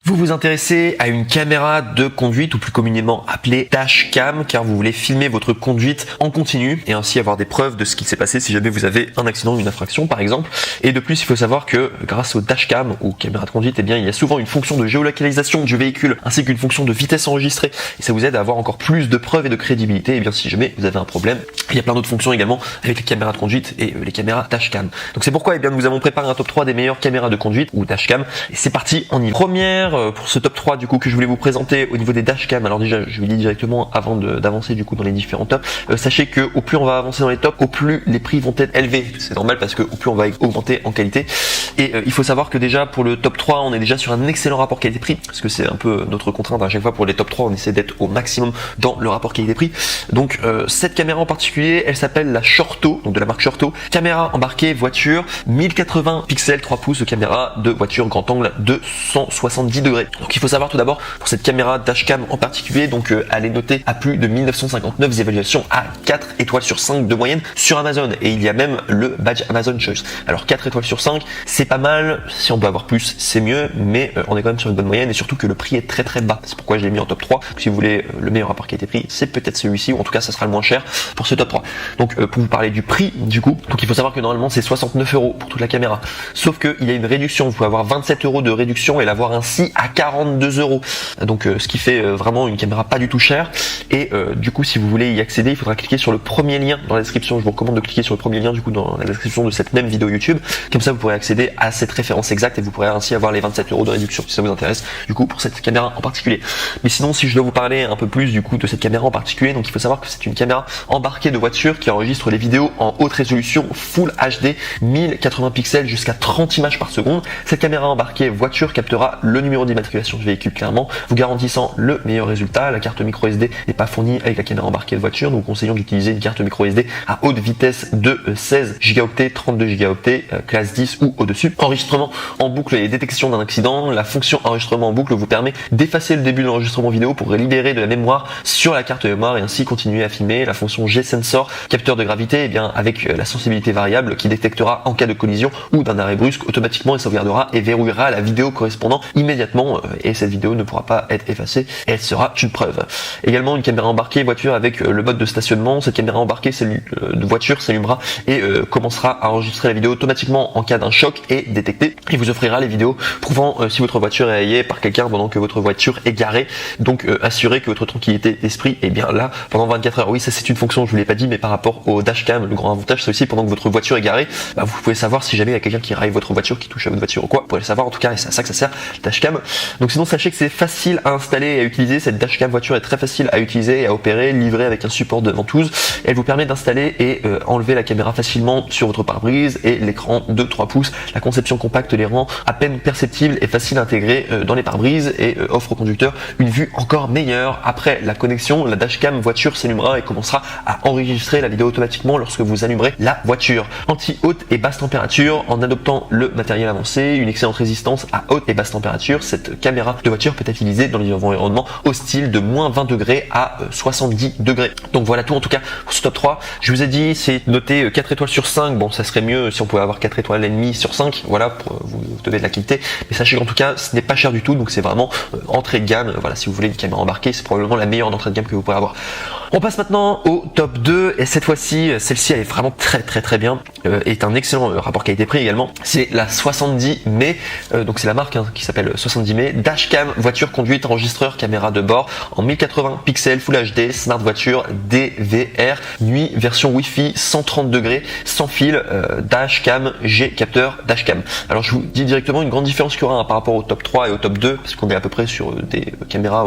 Vous vous intéressez à une caméra de conduite ou plus communément appelée dashcam car vous voulez filmer votre conduite en continu et ainsi avoir des preuves de ce qui s'est passé si jamais vous avez un accident ou une infraction par exemple. Et de plus, il faut savoir que grâce au dashcam ou caméra de conduite, eh bien, il y a souvent une fonction de géolocalisation du véhicule ainsi qu'une fonction de vitesse enregistrée et ça vous aide à avoir encore plus de preuves et de crédibilité. Et bien si jamais vous avez un problème, il y a plein d'autres fonctions également avec les caméras de conduite et les caméras dashcam. Donc c'est pourquoi nous avons préparé un top 3 des meilleures caméras de conduite ou dashcam et c'est parti, on y va. Première pour ce top 3 du coup que je voulais vous présenter au niveau des dashcam. Alors déjà je vous dis directement avant d'avancer du coup dans les différents tops, sachez que au plus on va avancer dans les tops, au plus les prix vont être élevés. C'est normal parce que au plus on va augmenter en qualité et il faut savoir que déjà pour le top 3 on est déjà sur un excellent rapport qualité-prix parce que c'est un peu notre contrainte à chaque fois pour les top 3, on essaie d'être au maximum dans le rapport qualité-prix. Donc cette caméra en particulier, elle s'appelle la Shorto, donc de la marque Shorto, caméra embarquée voiture 1080 pixels 3 pouces, caméra de voiture grand angle de 170 degrés. Donc il faut savoir tout d'abord pour cette caméra dashcam en particulier, donc elle est notée à plus de 1959 évaluations à 4 étoiles sur 5 de moyenne sur Amazon et il y a même le badge Amazon Choice. Alors 4 étoiles sur 5 c'est pas mal, si on peut avoir plus c'est mieux, mais on est quand même sur une bonne moyenne et surtout que le prix est très bas. C'est pourquoi je l'ai mis en top 3. Si vous voulez le meilleur rapport qualité-prix, c'est peut-être celui-ci ou en tout cas ça sera le moins cher pour ce top 3. Donc pour vous parler du prix du coup, donc il faut savoir que normalement c'est 69 € pour toute la caméra. Sauf qu'il y a une réduction, vous pouvez avoir 27 € de réduction et l'avoir ainsi à 42 €. Donc ce qui fait vraiment une caméra pas du tout chère. Et du coup si vous voulez y accéder, il faudra cliquer sur le premier lien dans la description. Je vous recommande de cliquer sur le premier lien du coup dans la description de cette même vidéo YouTube. Comme ça vous pourrez accéder à cette référence exacte et vous pourrez ainsi avoir les 27 € de réduction si ça vous intéresse du coup pour cette caméra en particulier. Mais sinon si je dois vous parler un peu plus du coup de cette caméra en particulier, donc il faut savoir que c'est une caméra embarquée de voiture qui enregistre les vidéos en haute résolution Full HD 1080 pixels jusqu'à 30 images par seconde. Cette caméra embarquée voiture captera le numéro d'immatriculation du véhicule clairement, vous garantissant le meilleur résultat. La carte micro SD n'est pas fournie avec la caméra embarquée de voiture, nous conseillons d'utiliser une carte micro SD à haute vitesse de 16 Go, 32 Go, classe 10 ou au-dessus. Enregistrement en boucle et détection d'un accident. La fonction enregistrement en boucle vous permet d'effacer le début de l'enregistrement vidéo pour libérer de la mémoire sur la carte mémoire et ainsi continuer à filmer. La fonction G-Sensor, capteur de gravité, avec la sensibilité variable qui détectera en cas de collision ou d'un arrêt brusque automatiquement et sauvegardera et verrouillera la vidéo correspondant immédiatement et cette vidéo ne pourra pas être effacée et elle sera une preuve. Également une caméra embarquée voiture avec le mode de stationnement. Cette caméra embarquée de voiture s'allumera et commencera à enregistrer la vidéo automatiquement en cas d'un choc et détecté et vous offrira les vidéos prouvant si votre voiture est haillée par quelqu'un pendant que votre voiture est garée. Donc assurez que votre tranquillité d'esprit est bien là pendant 24 heures. Oui, ça c'est une fonction, je vous l'ai pas dit, mais par rapport au dashcam, le grand avantage c'est aussi pendant que votre voiture est garée, vous pouvez savoir si jamais il y a quelqu'un qui raille votre voiture, qui touche à votre voiture ou quoi, vous pouvez le savoir en tout cas et c'est à ça que ça sert le dashcam. Donc sinon sachez que c'est facile à installer et à utiliser. Cette dashcam voiture est très facile à utiliser et à opérer, livrée avec un support de ventouse. Elle vous permet d'installer et enlever la caméra facilement sur votre pare-brise et l'écran de 3 pouces. La conception compacte les rend à peine perceptibles et facile à intégrer dans les pare-brises et offre au conducteur une vue encore meilleure. Après la connexion, la dashcam voiture s'allumera et commencera à enregistrer la vidéo automatiquement lorsque vous allumerez la voiture. Anti-haute et basse température, en adoptant le matériel avancé, une excellente résistance à haute et basse température, cette caméra de voiture peut être utilisée dans les environnements hostiles de moins 20 degrés à 70 degrés. Donc voilà tout en tout cas pour ce top 3. Je vous ai dit c'est noté 4 étoiles sur 5, bon ça serait mieux si on pouvait avoir 4 étoiles et demie sur 5, voilà, vous devez de la qualité, mais sachez qu'en tout cas ce n'est pas cher du tout, donc c'est vraiment entrée de gamme. Voilà, si vous voulez une caméra embarquée, c'est probablement la meilleure entrée de gamme que vous pourrez avoir. On passe maintenant au top 2 et cette fois-ci, celle-ci elle est vraiment très bien, est un excellent rapport qualité-prix également. C'est la 70 mai, donc c'est la marque qui s'appelle 70 mai, dashcam voiture conduite enregistreur caméra de bord en 1080 pixels Full HD smart voiture DVR nuit version Wi-Fi 130 degrés sans fil dashcam G capteur dashcam. Alors je vous dis directement une grande différence qu'il y aura par rapport au top 3 et au top 2 parce qu'on est à peu près sur des caméras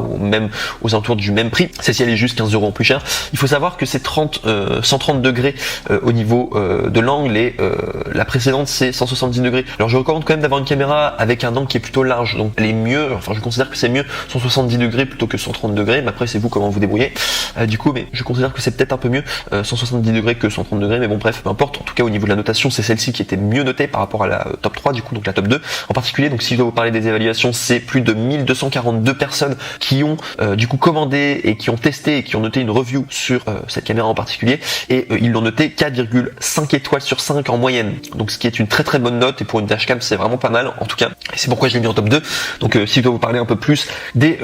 aux alentours du même prix. Celle-ci elle est juste 15 € en plus cher. Il faut savoir que c'est 130 degrés au niveau de l'angle et la précédente c'est 170 degrés. Alors je recommande quand même d'avoir une caméra avec un angle qui est plutôt large, donc elle est mieux, enfin je considère que c'est mieux 170 degrés plutôt que 130 degrés, mais après c'est vous comment vous débrouillez. Du coup, mais je considère que c'est peut-être un peu mieux 170 degrés que 130 degrés, mais bon bref, peu importe. En tout cas au niveau de la notation, c'est celle-ci qui était mieux notée par rapport à la top 3 du coup, donc la top 2 en particulier. Donc si je dois vous parler des évaluations, c'est plus de 1242 personnes qui ont du coup commandé et qui ont testé et qui ont noté une revue review sur cette caméra en particulier et ils l'ont noté 4,5 étoiles sur 5 en moyenne. Donc ce qui est une très très bonne note et pour une dashcam c'est vraiment pas mal en tout cas. Et c'est pourquoi je l'ai mis en top 2. Donc si je dois vous parler un peu plus des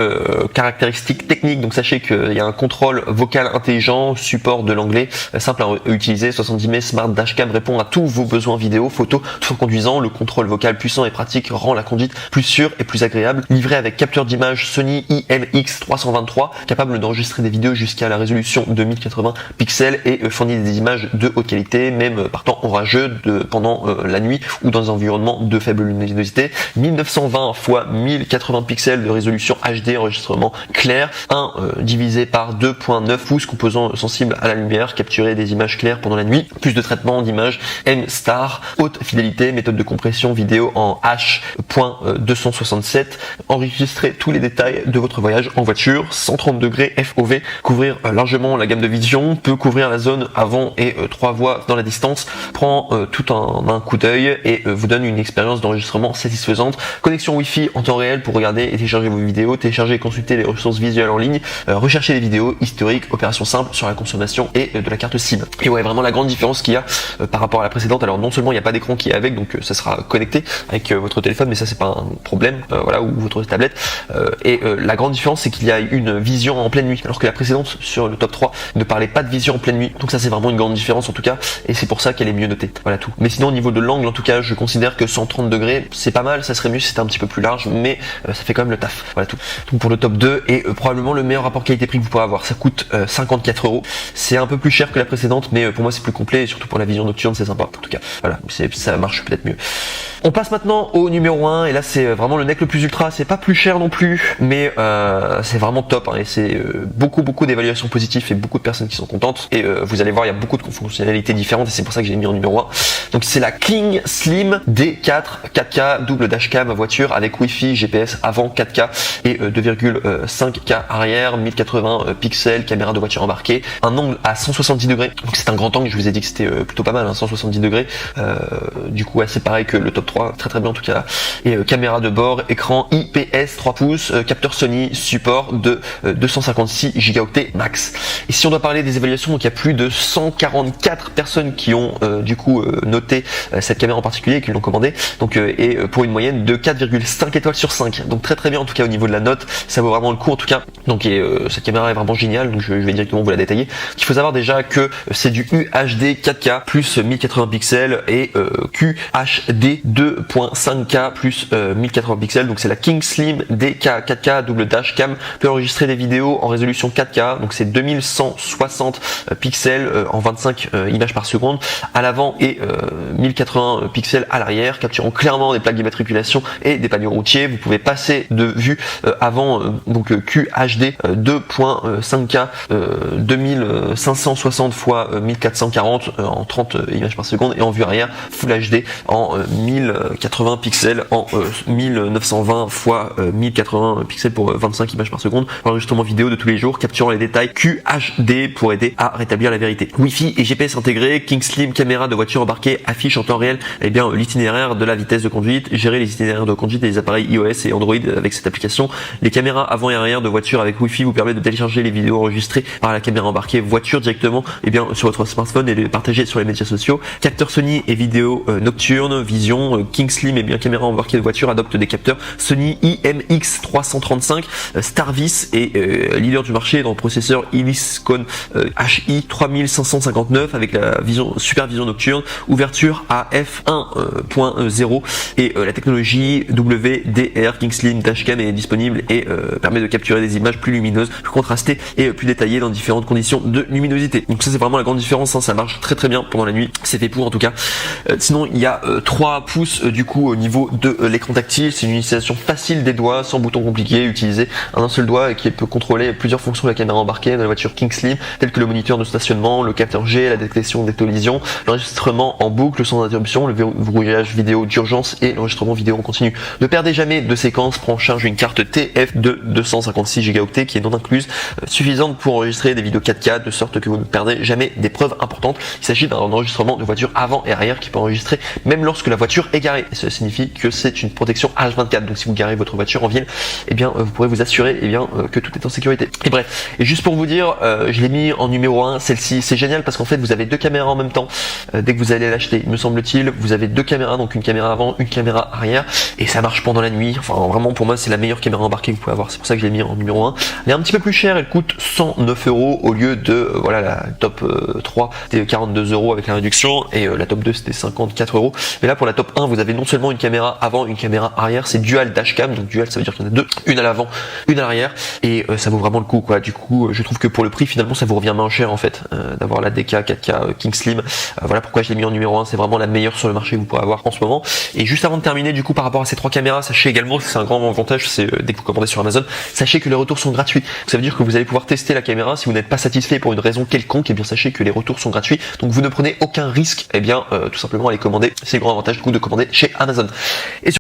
caractéristiques techniques, donc sachez qu'il y a un contrôle vocal intelligent, support de l'anglais, simple à utiliser, 70 mm Smart Dashcam répond à tous vos besoins vidéo, photo, tout en conduisant. Le contrôle vocal puissant et pratique rend la conduite plus sûre et plus agréable. Livré avec capteur d'image Sony IMX323, capable d'enregistrer des vidéos jusqu'à la résolution de 1080 pixels et fournit des images de haute qualité, même par temps orageux pendant la nuit ou dans un environnement de faible luminosité. 1920 x 1080 pixels de résolution HD, enregistrement clair, divisé par 2.9 pouces, composant sensible à la lumière, capturer des images claires pendant la nuit, plus de traitement d'image M-Star, haute fidélité, méthode de compression vidéo en H.267, enregistrer tous les détails de votre voyage en voiture, 130 degrés FOV, couvrir largement la gamme de vision, peut couvrir la zone avant et 3 voies dans la distance, prend tout en un coup d'œil et vous donne une expérience d'enregistrement satisfaisante. Connexion Wi-Fi en temps réel pour regarder et télécharger vos vidéos, télécharger et consulter les ressources visuelles en ligne, rechercher les vidéos, historiques, opération simple sur la consommation et de la carte SIM. Et ouais, vraiment la grande différence qu'il y a par rapport à la précédente, alors non seulement il n'y a pas d'écran qui est avec, donc ça sera connecté avec votre téléphone, mais ça c'est pas un problème, voilà, ou votre tablette, la grande différence c'est qu'il y a une vision en pleine nuit, alors que la précédente sur le top 3 ne parlait pas de vision en pleine nuit, donc ça c'est vraiment une grande différence en tout cas, et c'est pour ça qu'elle est mieux notée, voilà tout. Mais sinon au niveau de l'angle en tout cas, je considère que 130 degrés c'est pas mal, ça serait mieux si c'était un petit peu plus large, mais ça fait quand même le taf, voilà tout. Donc pour le top 2, et probablement le meilleur rapport qualité-prix que vous pourrez avoir, ça coûte 54 €, c'est un peu plus cher que la précédente, mais pour moi c'est plus complet, et surtout pour la vision nocturne c'est sympa, en tout cas, voilà, ça marche peut-être mieux. On passe maintenant au numéro 1, et là c'est vraiment le nec le plus ultra, c'est pas plus cher non plus, mais c'est vraiment top, hein, et c'est beaucoup d'évaluations positives et beaucoup de personnes qui sont contentes, et vous allez voir il y a beaucoup de fonctionnalités différentes, et c'est pour ça que j'ai mis en numéro 1. Donc c'est la King Slim D4 4K double dashcam voiture avec Wi-Fi, GPS avant 4K et 2,5K arrière, 1080 pixels, caméra de voiture embarquée, un angle à 170 degrés, donc c'est un grand angle, je vous ai dit que c'était plutôt pas mal, hein, 170 degrés, du coup ouais, c'est pareil que le top 3, très bien en tout cas, et caméra de bord, écran IPS 3 pouces, capteur Sony, support de 256 gigaoctets max. Et si on doit parler des évaluations, donc il y a plus de 144 personnes qui ont du coup noté cette caméra en particulier et qui l'ont commandé, donc et pour une moyenne de 4,5 étoiles sur 5, donc très bien en tout cas au niveau de la note, ça vaut vraiment le coup en tout cas, donc cette caméra est vraiment géniale, donc je vais directement vous la détailler. Il faut savoir déjà que c'est du UHD 4K plus 1080 pixels et QHD 2.5K plus 1080 pixels, donc c'est la King Slim DK 4K double dashcam, peut enregistrer des vidéos en résolution 4K, donc c'est 2160 pixels en 25 images par seconde à l'avant et 1080 pixels à l'arrière, capturant clairement des plaques d'immatriculation et des panneaux routiers. Vous pouvez passer de vue avant donc QHD 2.5K 2560 x 1440 en 30 images par seconde, et en vue arrière Full HD en 1080 pixels en 1920 x 1080 pixels pour 25 images par seconde, enregistrement vidéo de tous les jours capturant les détails QHD pour aider à rétablir la vérité. Wi-Fi et GPS intégrés, King Slim caméra de voiture embarquée affiche en temps réel l'itinéraire de la vitesse de conduite, gérer les itinéraires de conduite des appareils iOS et Android avec cette application. Les caméras avant et arrière de voiture avec Wi-Fi vous permettent de télécharger les vidéos enregistrées par la caméra embarquée voiture directement sur votre smartphone et les partager sur les médias sociaux. Capteur Sony et vidéo nocturne, vision, King Slim et caméra embarquée de voiture adopte des capteurs Sony IMX335, Starvis et leader du marché dans le processeur Iliscon HI 3559 avec la super vision nocturne, ouverture à f1.0 et la technologie WDR King Slim Dashcam est disponible et permet de capturer des images plus lumineuses, plus contrastées et plus détaillées dans différentes conditions de luminosité. Donc ça c'est vraiment la grande différence, hein, ça marche très bien pendant la nuit, c'est fait pour en tout cas. Sinon il y a 3 pouces du coup au niveau de l'écran tactile, c'est une utilisation facile des doigts, sans bouton compliqué, utiliser un seul doigt et qui peut contrôler plusieurs fonctions de la caméra embarquée de la voiture King Slim, telles que le moniteur de stationnement, le capteur G, la détection des collisions, l'enregistrement en boucle sans interruption, le verrouillage vidéo d'urgence et l'enregistrement vidéo en continu. Ne perdez jamais de séquence, prend en charge une carte TF de 256 gigaoctets qui est non incluse, suffisante pour enregistrer des vidéos 4K de sorte que vous ne perdez jamais des preuves importantes. Il s'agit d'un enregistrement de voiture avant et arrière qui peut enregistrer même lorsque la voiture est garée. Et cela signifie que c'est une protection H24. Donc si vous garez votre voiture en ville, vous pourrez vous assurer que tout est en sécurité. Et bref, et juste pour vous vous dire, je l'ai mis en numéro 1, celle-ci, c'est génial parce qu'en fait vous avez deux caméras en même temps dès que vous allez l'acheter, me semble-t-il. Vous avez deux caméras, donc une caméra avant, une caméra arrière, et ça marche pendant la nuit. Enfin vraiment pour moi c'est la meilleure caméra embarquée que vous pouvez avoir, c'est pour ça que je l'ai mis en numéro 1. Elle est un petit peu plus chère, elle coûte 109 € au lieu de voilà la top 3 c'était 42 € avec la réduction, et la top 2 c'était 54 €. Mais là pour la top 1 vous avez non seulement une caméra avant, une caméra arrière, c'est dual dashcam, donc dual ça veut dire qu'il y en a deux, une à l'avant, une à l'arrière, et ça vaut vraiment le coup quoi. Du coup je trouve que pour le prix finalement ça vous revient moins cher en fait d'avoir la DK 4K King Slim. Voilà pourquoi je l'ai mis en numéro 1, c'est vraiment la meilleure sur le marché que vous pourrez avoir en ce moment. Et juste avant de terminer du coup par rapport à ces trois caméras, sachez également, c'est un grand avantage, c'est dès que vous commandez sur Amazon, sachez que les retours sont gratuits. Ça veut dire que vous allez pouvoir tester la caméra. Si vous n'êtes pas satisfait pour une raison quelconque, et bien sachez que les retours sont gratuits, donc vous ne prenez aucun risque, et bien tout simplement à les commander. C'est le grand avantage du coup de commander chez Amazon. Et